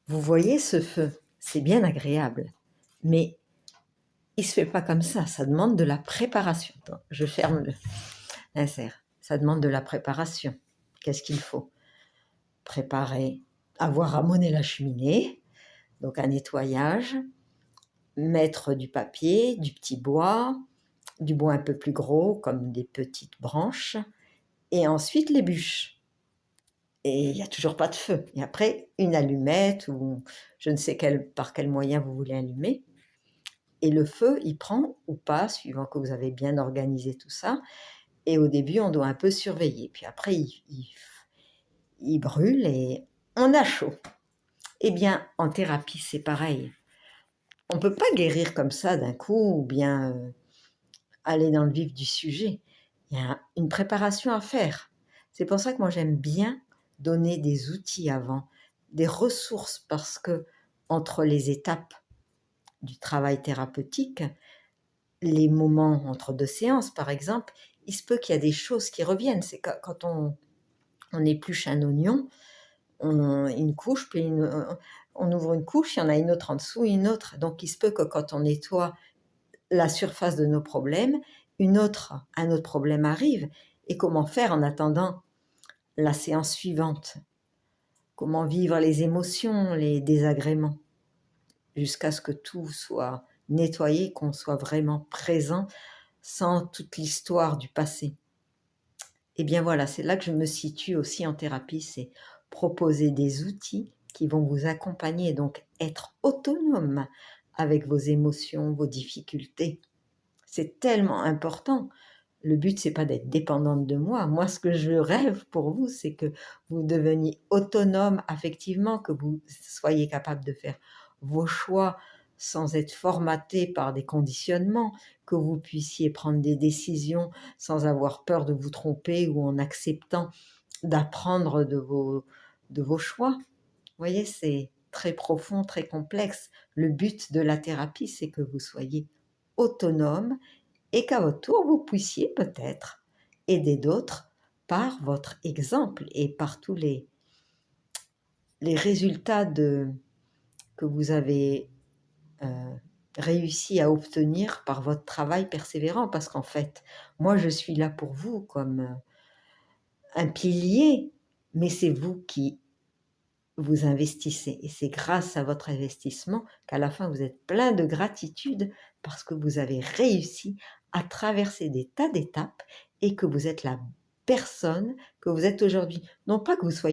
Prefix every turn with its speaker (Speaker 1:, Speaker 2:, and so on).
Speaker 1: Vous voyez ce feu, c'est bien agréable, mais il se fait pas comme ça demande de la préparation. Attends, je ferme l'insert. Ça demande de la préparation. Qu'est-ce qu'il faut? Préparer, avoir amené la cheminée, donc un nettoyage, mettre du papier, du petit bois, du bois un peu plus gros comme des petites branches, et ensuite les bûches. Et il n'y a toujours pas de feu. Et après, une allumette ou je ne sais par quel moyen vous voulez allumer. Et le feu, il prend ou pas, suivant que vous avez bien organisé tout ça. Et au début, on doit un peu surveiller. Puis après, il brûle et on a chaud. Eh bien, en thérapie, c'est pareil. On ne peut pas guérir comme ça d'un coup ou bien aller dans le vif du sujet. Il y a une préparation à faire. C'est pour ça que moi, j'aime bien donner des outils avant, des ressources, parce que entre les étapes du travail thérapeutique, les moments entre deux séances, par exemple, il se peut qu'il y a des choses qui reviennent. C'est quand on épluche un oignon, une couche, puis on ouvre une couche, il y en a une autre en dessous, une autre. Donc, il se peut que quand on nettoie la surface de nos problèmes, un autre problème arrive. Et comment faire en attendant la séance suivante? Comment vivre les émotions, les désagréments, jusqu'à ce que tout soit nettoyé, qu'on soit vraiment présent sans toute l'histoire du passé. Et bien voilà, c'est là que je me situe aussi en thérapie, c'est proposer des outils qui vont vous accompagner, donc être autonome avec vos émotions, vos difficultés. C'est tellement important. Le but, c'est pas d'être dépendante de moi. Moi, ce que je rêve pour vous, c'est que vous deveniez autonome affectivement, que vous soyez capable de faire vos choix sans être formaté par des conditionnements, que vous puissiez prendre des décisions sans avoir peur de vous tromper ou en acceptant d'apprendre de vos choix. Vous voyez, c'est très profond, très complexe. Le but de la thérapie, c'est que vous soyez autonome et qu'à votre tour, vous puissiez peut-être aider d'autres par votre exemple et par tous les résultats que vous avez réussi à obtenir par votre travail persévérant. Parce qu'en fait, moi, je suis là pour vous comme un pilier, mais c'est vous qui vous investissez. Et c'est grâce à votre investissement qu'à la fin, vous êtes plein de gratitude parce que vous avez réussi à traverser des tas d'étapes et que vous êtes la personne que vous êtes aujourd'hui. Non pas que vous soyez